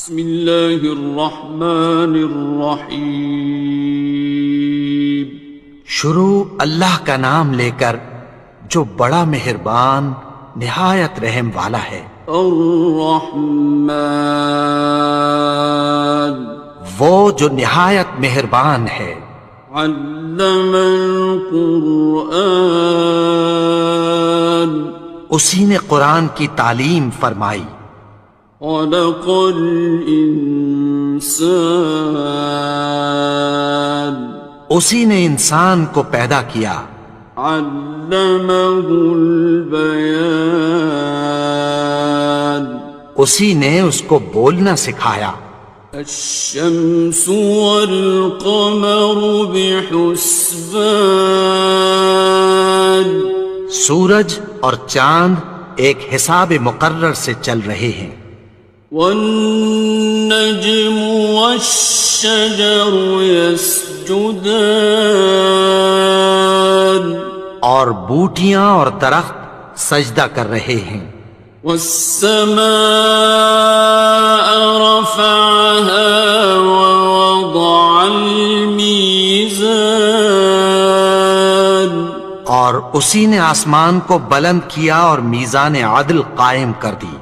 بسم اللہ الرحمن الرحیم۔ شروع اللہ کا نام لے کر جو بڑا مہربان نہایت رحم والا ہے۔ الرحمن، وہ جو نہایت مہربان ہے۔ علم القرآن، اسی نے قرآن کی تعلیم فرمائی۔ خلق الانسان، اسی نے انسان کو پیدا کیا۔ علمہ البیان، اسی نے اس کو بولنا سکھایا۔ الشمس والقمر بحسبان، سورج اور چاند ایک حساب مقرر سے چل رہے ہیں۔ والنجم والشجر يسجدان، اور بوٹیاں اور درخت سجدہ کر رہے ہیں۔ والسماء رفعها ووضع الميزان، اور اسی نے آسمان کو بلند کیا اور میزان عدل قائم کر دی۔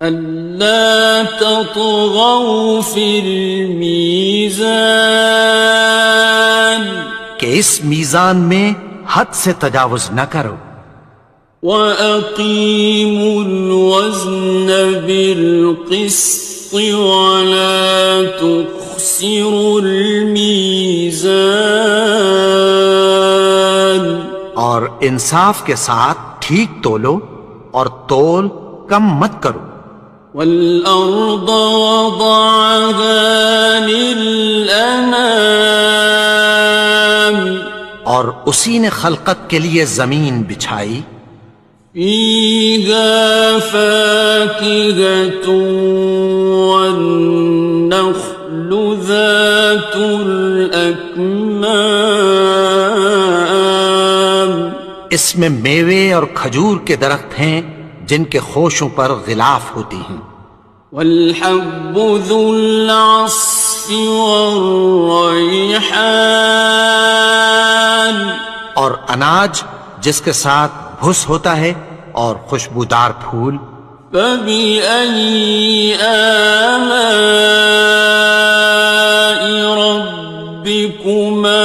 ألا تطغوا في الميزان، کہ اس میزان میں حد سے تجاوز نہ کرو۔ وَأَقِيمُوا الْوَزْنَ بِالْقِسْطِ وَلَا تُخْسِرُوا الْمِيزَانَ، اور انصاف کے ساتھ ٹھیک تولو اور تول کم مت کرو۔ وَالْأَرْضَ وَضَعَهَا لِلْأَنَامِ، اور اسی نے خلقت کے لیے زمین بچھائی۔ فِيهَا فَاكِهَةٌ وَالنَّخْلُ ذَاتُ الْأَكْمَامِ، اس میں میوے اور کھجور کے درخت ہیں جن کے خوشوں پر غلاف ہوتی ہیں۔ وَالْحَبُّ ذُو الْعَصْفِ وَالرَّيْحَانِ، اور اناج جس کے ساتھ بھس ہوتا ہے اور خوشبودار پھول۔ فَبِأَيِّ آلَاءِ رَبِّكُمَا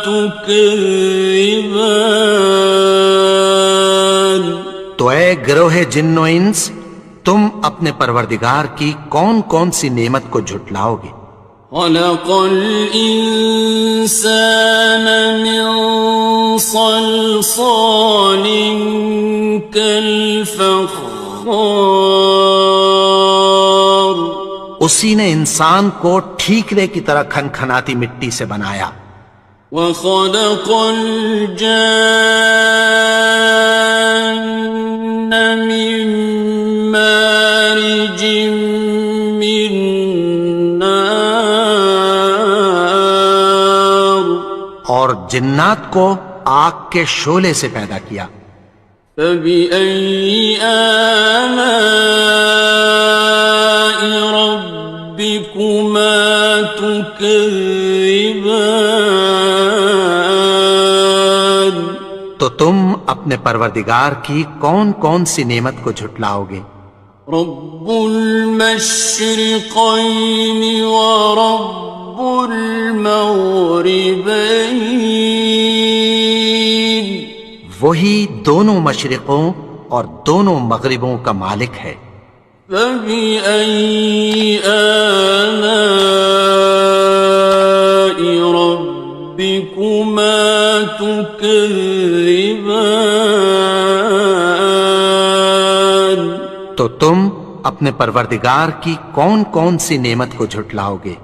تُكَذِّبَانِ، تو اے گروہ جن و انس، تم اپنے پروردگار کی کون کون سی نعمت کو جھٹلاؤ گے؟ خَلَقَ الْإِنسَانَ مِنْ صَلْصَالٍ كَالْفَخَّارِ، اسی نے انسان کو ٹھیکرے کی طرح کھنکھناتی مٹی سے بنایا۔ وَخَلَقَ الْجَانَّ مِن مَّارِجٍ مِّن نَّارٍ، اور جنات کو آگ کے شعلے سے پیدا کیا۔ فَبِأَيِّ آلَاءِ رَبِّكُمَا تُكَذِّبَانِ، تو تم اپنے پروردگار کی کون کون سی نعمت کو جھٹلاؤ گے؟ رب المشرقین ورب المغربین، وہی دونوں مشرقوں اور دونوں مغربوں کا مالک ہے۔ فَبِأَيِّ آلَاءِ رَبِّكُمَا تُكَذِّبَانِ، تو تم اپنے پروردگار کی کون کون سی نعمت کو جھٹلاؤ گے؟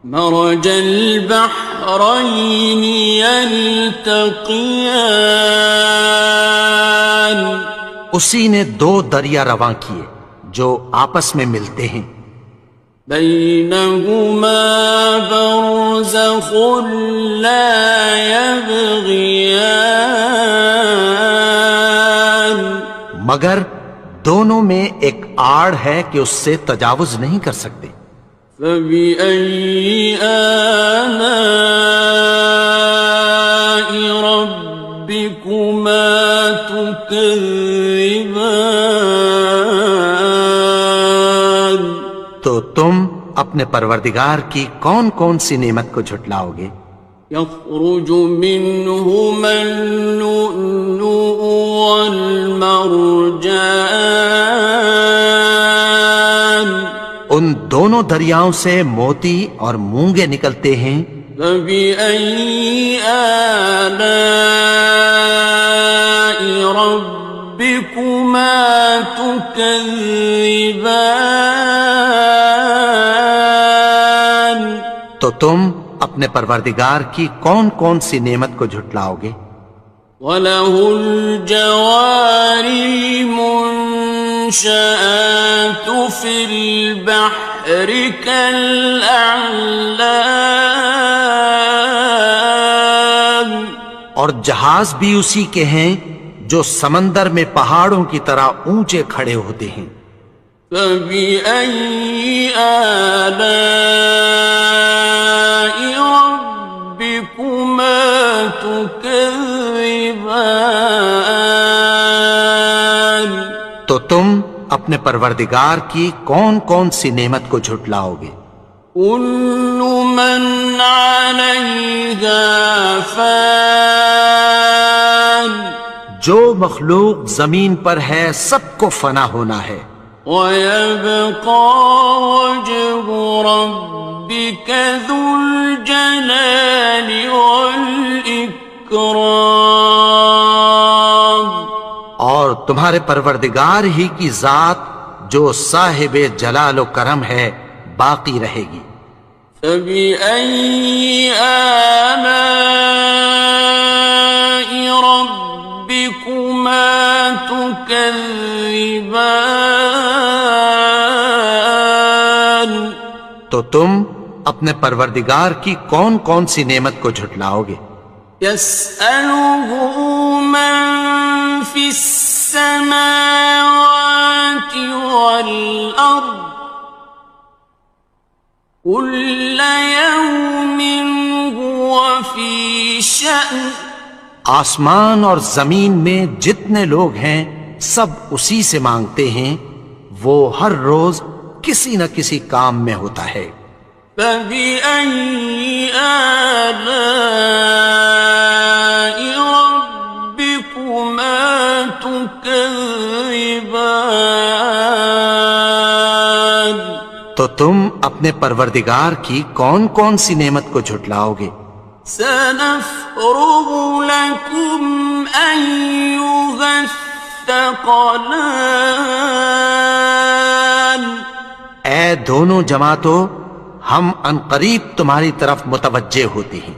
مرج البحرین یلتقیان، اسی نے دو دریا رواں کیے جو آپس میں ملتے ہیں۔ بینہما برزخ لا یبغیان، مگر دونوں میں ایک آڑ ہے کہ اس سے تجاوز نہیں کر سکتے۔ فبأي آلاء ربكما تكذبان؟ تو تم اپنے پروردگار کی کون کون سی نعمت کو جھٹلاؤ گے؟ يخرج منهما اللؤلؤ والمرجان، ان دونوں دریاؤں سے موتی اور مونگے نکلتے ہیں۔ فبأي آلاء ربكما تكذبان؟ تو تم اپنے پروردگار کی کون کون سی نعمت کو جھٹلاؤ گے؟ وَلَهُ الْجَوَارِ الْمُنشَآتُ فِي الْبَحْرِ كَالْأَعْلَامِ، اور جہاز بھی اسی کے ہیں جو سمندر میں پہاڑوں کی طرح اونچے کھڑے ہوتے ہیں۔ فَبِأَيِّ آلَاءِ رَبِّكُمَا تُكَذِّبَانِ؟ تو تم اپنے پروردگار کی کون کون سی نعمت کو جھٹلاؤ گے؟ كُلُّ مَنْ عَلَيْهَا فَانٍ، جو مخلوق زمین پر ہے سب کو فنا ہونا ہے۔ وَيَبْقَى وَجْهُ رَبِّكَ ذُو الْجَلَالِ وَالْإِكْرَامِ، اور تمہارے پروردگار ہی کی ذات جو صاحب جلال و کرم ہے باقی رہے گی۔ فَبِأَيِّ آلَاءِ رَبِّكُمَا تُكَذِّبَانِ؟ تو تم اپنے پروردگار کی کون کون سی نعمت کو جھٹلاؤ گے؟ يَسْأَلُهُ مَن فِي السَّمَاوَاتِ وَالْأَرْضِ كُلَّ يَوْمٍ هُوَ فِي شَأْنٍ، آسمان اور زمین میں جتنے لوگ ہیں سب اسی سے مانگتے ہیں، وہ ہر روز کسی نہ کسی کام میں ہوتا ہے۔ فَبِأَيِّ آلَاءِ رَبِّكُمَا تُكَذِّبَانِ؟ تو تم اپنے پروردگار کی کون کون سی نعمت کو جھٹلاؤ گے؟ سَنَفْرُغُ لَكُمْ أَيُّهَ الثَّقَلَانِ، اے دونوں جماعتوں، ہم عنقریب تمہاری طرف متوجہ ہوتے ہیں۔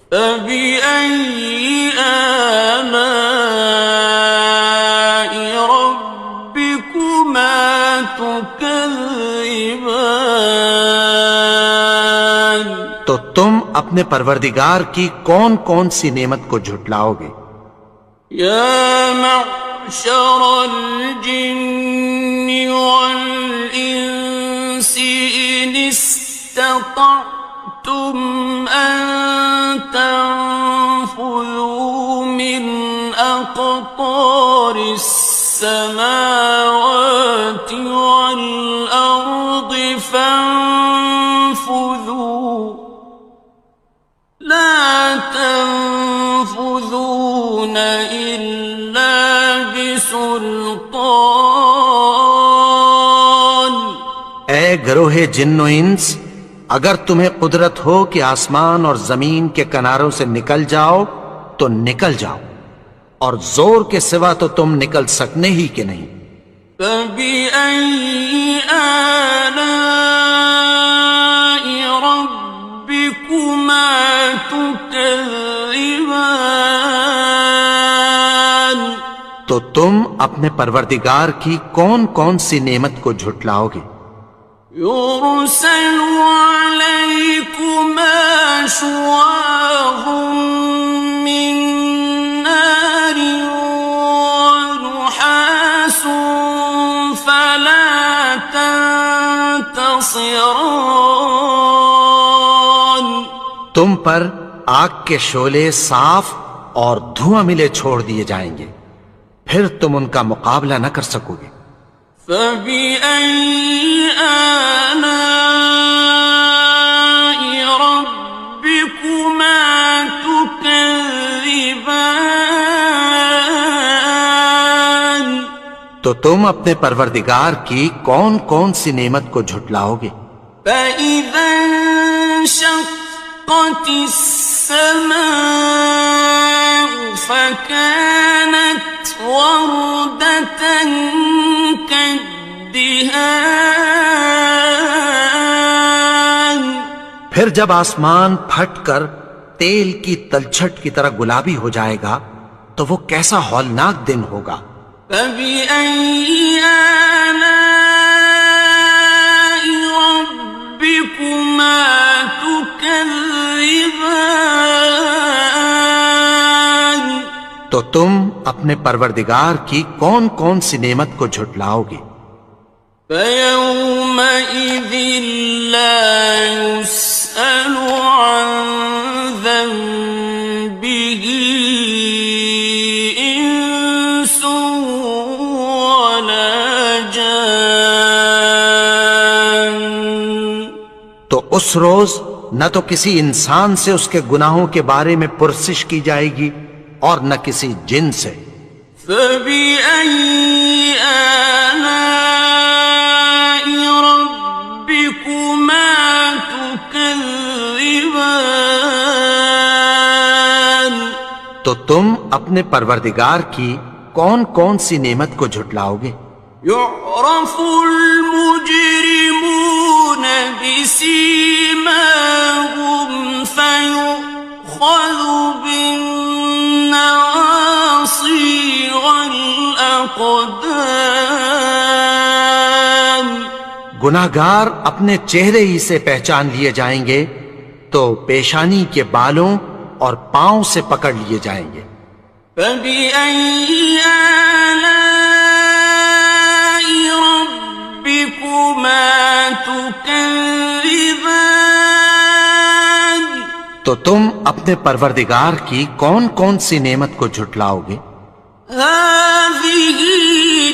فَبِأَيِّ آلَاءِ رَبِّكُمَا تُكَذِّبَانِ؟ تو تم اپنے پروردگار کی کون کون سی نعمت کو جھٹلاؤ گے؟ يَا مَعْشَرَ الْجِنِّ وَالْإِنسِ إِنِ اسْتَطَعْتُمْ أَن تَنفُذُوا مِنْ أَقْطَارِ السَّمَاوَاتِ وَالْأَرْضِ فَانفُذُوا لَا تَنفُذُونَ إِلَّا بِسُلْطَانٍ۔ اے گروہ جن و انس، اگر تمہیں قدرت ہو کہ آسمان اور زمین کے کناروں سے نکل جاؤ تو نکل جاؤ، اور زور کے سوا تو تم نکل سکنے ہی کہ نہیں۔ فَبِأَيِّ آلَاءِ رَبِّكُمَا تُكَذِّبَانِ؟ تو تم اپنے پروردگار کی کون کون سی نعمت کو جھٹلاؤ گے؟ يُرْسَلُ عَلَيْكُمَا شُوَاظٌ مِّن نَّارٍ وَنُحَاسٌ ينتصران تم پر آگ کے شعلے صاف اور دھواں ملے چھوڑ دیے جائیں گے، پھر تم ان کا مقابلہ نہ کر سکو گے۔ فبأي آلاء ربكما تكذبان تو تم اپنے پروردگار کی کون کون سی نعمت کو جھٹلاؤ گے؟ فإذا انشقت السماء فكانت وردة كالدهان پھر جب آسمان پھٹ کر تیل کی تلچھٹ کی طرح گلابی ہو جائے گا تو وہ کیسا ہولناک دن ہوگا۔ فبأي آلاء ربكما تكذبان تو تم اپنے پروردگار کی کون کون سی نعمت کو جھٹلاؤ گے؟ فيومئذ لا يسأل عن ذنبه إنس ولا جان تو اس روز نہ تو کسی انسان سے اس کے گناہوں کے بارے میں پرسش کی جائے گی اور نہ کسی جن سے۔ فبأي آلاء ربكما تكذبان تو تم اپنے پروردگار کی کون کون سی نعمت کو جھٹلاؤ گے؟ يعرف المجرمون بسيماهم فيؤخذ بالنواصي والأقدام گناہگار اپنے چہرے ہی سے پہچان لیے جائیں گے تو پیشانی کے بالوں اور پاؤں سے پکڑ لیے جائیں گے۔ فبأي آلاء ربكما تكذبان تو تم اپنے پروردگار کی کون کون سی نعمت کو جھٹلاؤ گے؟ هذه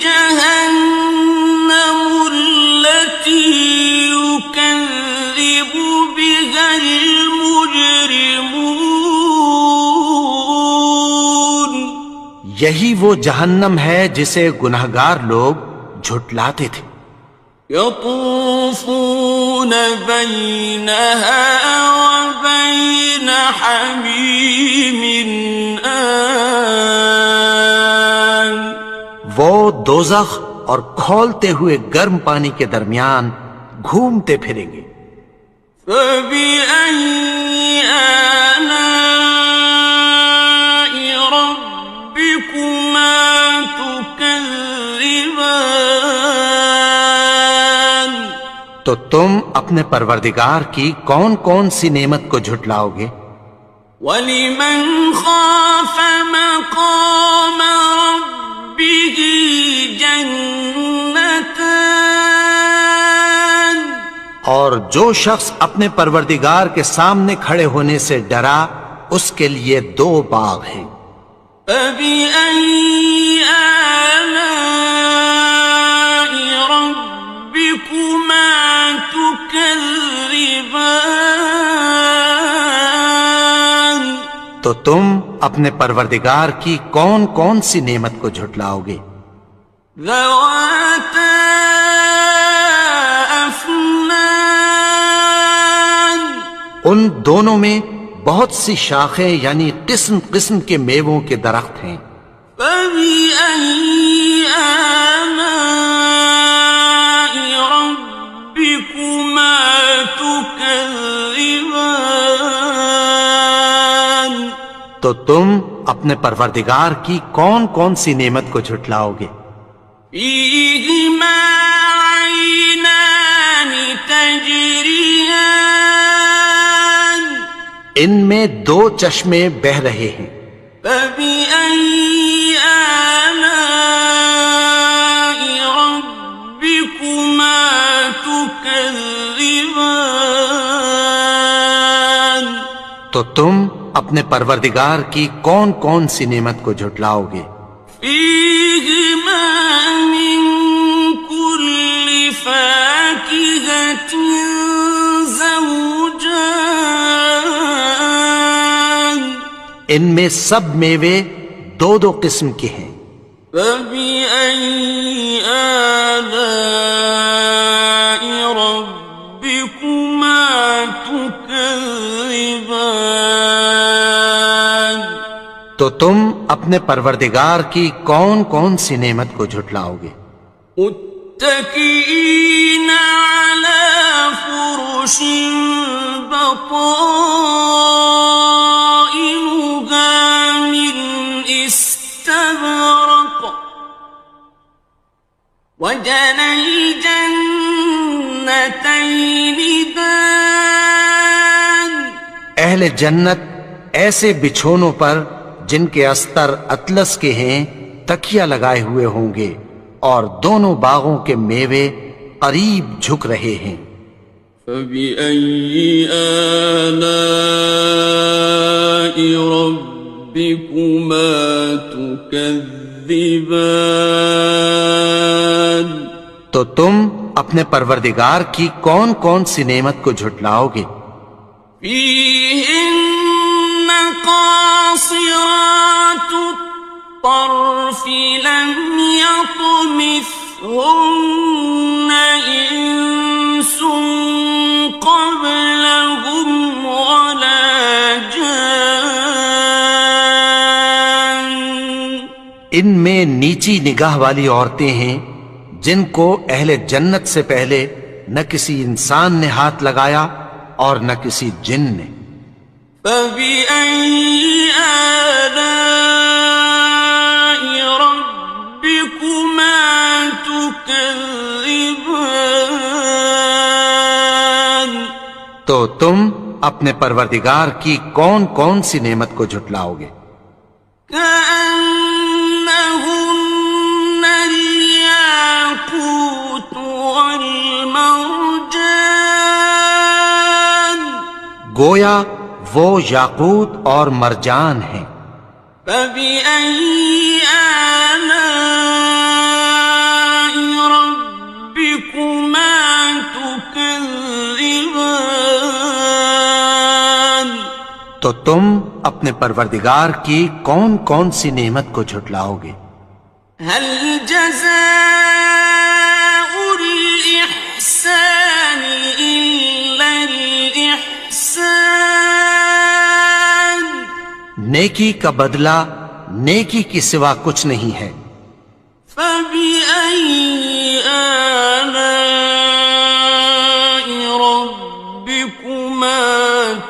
جهنم التي يكذب بها المجرمون یہی وہ جہنم ہے جسے گناہگار لوگ جھٹلاتے تھے۔ يطوفون بينها وبين حميم آن وہ دوزخ اور کھولتے ہوئے گرم پانی کے درمیان گھومتے پھریں گے۔ فبأي آلاء ربكما تكذبان تو تم اپنے پروردگار کی کون کون سی نعمت کو جھٹلاؤ گے؟ وَلِمَنْ خَافَ مَقَامَ رَبِّهِ جَنَّتَانِ اور جو شخص اپنے پروردگار کے سامنے کھڑے ہونے سے ڈرا اس کے لیے دو باغ ہیں۔ فَبِأَيِّ آلَاءِ رَبِّكُمَا تُكَذِّبَانِ تو تم اپنے پروردگار کی کون کون سی نعمت کو جھٹلاؤ گے؟ ذَوَاتَا أَفْنَانٍ ان دونوں میں بہت سی شاخیں یعنی قسم قسم کے میووں کے درخت ہیں۔ فَبِأَيِّ آلَاءِ رَبِّكُمَا تُكَذِّبَانِ تو تم اپنے پروردگار کی کون کون سی نعمت کو جھٹلاؤ گے؟ فِيهِمَا عَيْنَانِ تَجْرِيَانِ ان میں دو چشمے بہہ رہے ہیں۔ فَبِأَيِّ آلَاءِ رَبِّكُمَا تُكَذِّبَانِ تكذبان تو تم اپنے پروردگار کی کون کون سی نعمت کو جھٹلاؤ گے؟ فيهما من كل فاكهة زوجان ان میں سب میوے دو دو قسم کے ہیں۔ فبأي آلاء ربكما تكذبان تو تم اپنے پروردگار کی کون کون سی نعمت کو جھٹلاؤ گے؟ متكئين على فرش بطائنها من استبرق وجنى الجنتين دان اہل جنت ایسے بچھونوں پر جن کے استر اطلس کے ہیں تکیہ لگائے ہوئے ہوں گے، اور دونوں باغوں کے میوے قریب جھک رہے ہیں۔ فبأي آلاء ربكما تكذبان تو تم اپنے پروردگار کی کون کون سی نعمت کو جھٹلاؤ گے؟ فيهن قاصرات الطرف لم يطمثهن إنس قبلهم ولا جان ان میں نیچی نگاہ والی عورتیں ہیں جن کو اہل جنت سے پہلے نہ کسی انسان نے ہاتھ لگایا اور نہ کسی جن نے۔ فبأي آلاء ربكما تكذبان تو تم اپنے پروردگار کی کون کون سی نعمت کو جھٹلاؤ گے؟ كأنهن الياقوت والمرجان گویا وہ یاقوت اور مرجان ہیں۔ فبأي آلاء ربكما تكذبان تو تم اپنے پروردگار کی کون کون سی نعمت کو جھٹلاؤ گے؟ هل جزاء الإحسان إلا الإحسان نیکی کا بدلہ نیکی کی سوا کچھ نہیں ہے۔ فبأي آلاء ربكما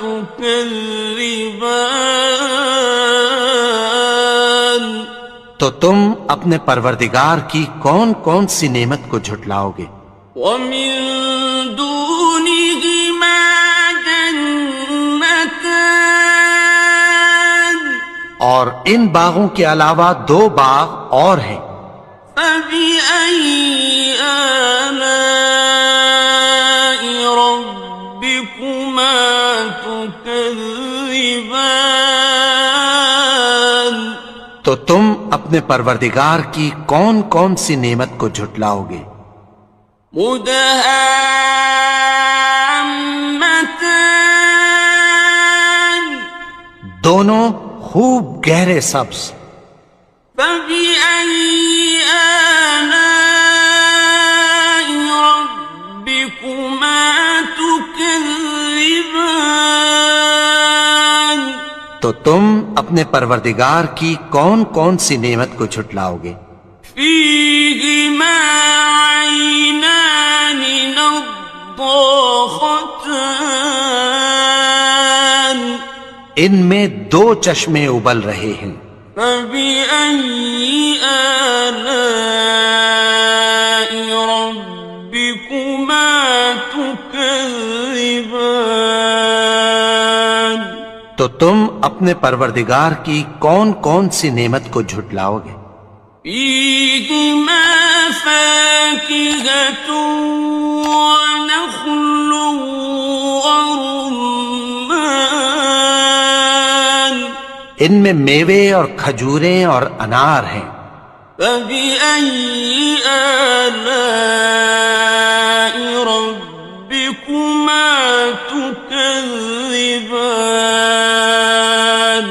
تكذبان تو تم اپنے پروردگار کی کون کون سی نعمت کو جھٹلاؤ گے؟ ومن دونهما جنتان اور ان باغوں کے علاوہ دو باغ اور ہیں۔ فبأي آلاء ربكما تكذبان تو تم اپنے پروردگار کی کون کون سی نعمت کو جھٹلاؤ گے؟ مدهامتان دونوں خوب گہرے سبز۔ فبأي آلاء ربكما تكذبان تو تم اپنے پروردگار کی کون کون سی نعمت کو جھٹلاؤ گے؟ فيهما عينان نضاختان ان میں دو چشمے ابل رہے ہیں۔ فبأي آلاء ربكما تكذبان تو تم اپنے پروردگار کی کون کون سی نعمت کو جھٹلاؤ گے؟ فيهما فاكهة ونخل ورمان ان میں میوے اور کھجوریں اور انار ہیں. فبأي آلاء ربكما تكذبان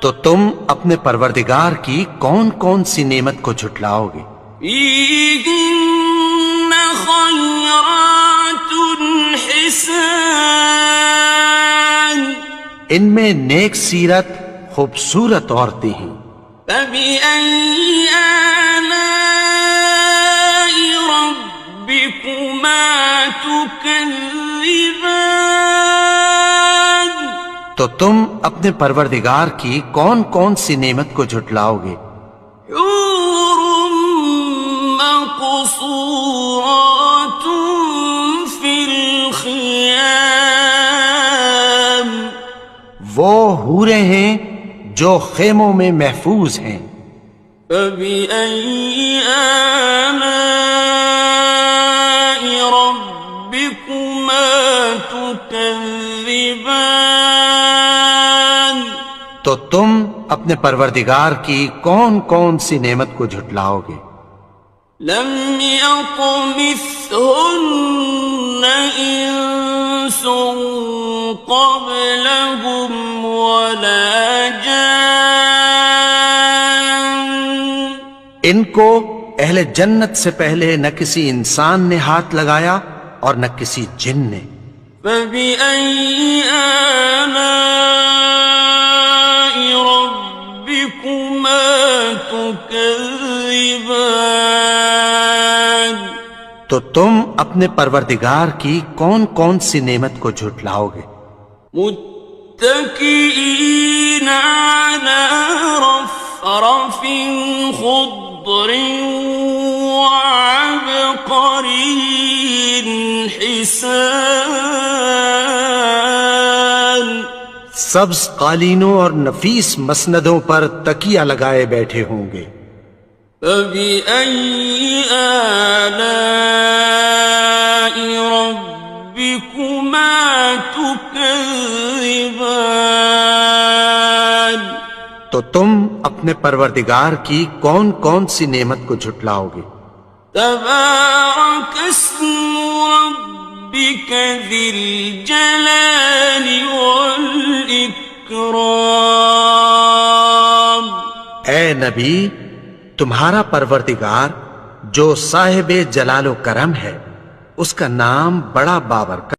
تو تم اپنے پروردگار کی کون کون سی نعمت کو جھٹلاؤ گے؟ فيهن خيرات حسان ان میں نیک سیرت خوبصورت عورتیں ہیں. فبأي آلاء ربكما تكذبان تو تم اپنے پروردگار کی کون کون سی نعمت کو جھٹلاؤ گے؟ حور مقصورات في الخيام وہ حوریں ہیں جو خیموں میں محفوظ ہیں. فبأي آلاء ربكما تكذبان تو تم اپنے پروردگار کی کون کون سی نعمت کو جھٹلاؤ گے؟ لم يطمثهن إنس قبلهم ولا جان ان کو اہل جنت سے پہلے نہ کسی انسان نے ہاتھ لگایا اور نہ کسی جن نے. فبأي آلاء ربكما تكذبان تو تم اپنے پروردگار کی کون کون سی نعمت کو جھٹلاؤ گے؟ متكئين على رفرف خضر وعبقري حسان سبز قالینوں اور نفیس مسندوں پر تکیہ لگائے بیٹھے ہوں گے. فبأي آلاء ربكما تكذبان تو تم اپنے پروردگار کی کون کون سی نعمت کو جھٹلاؤ گے؟ تبارك اسم ربك ذي الجلال والإكرام اے نبی، تمہارا پروردگار جو صاحب جلال و کرم ہے، اس کا نام بڑا بابرکت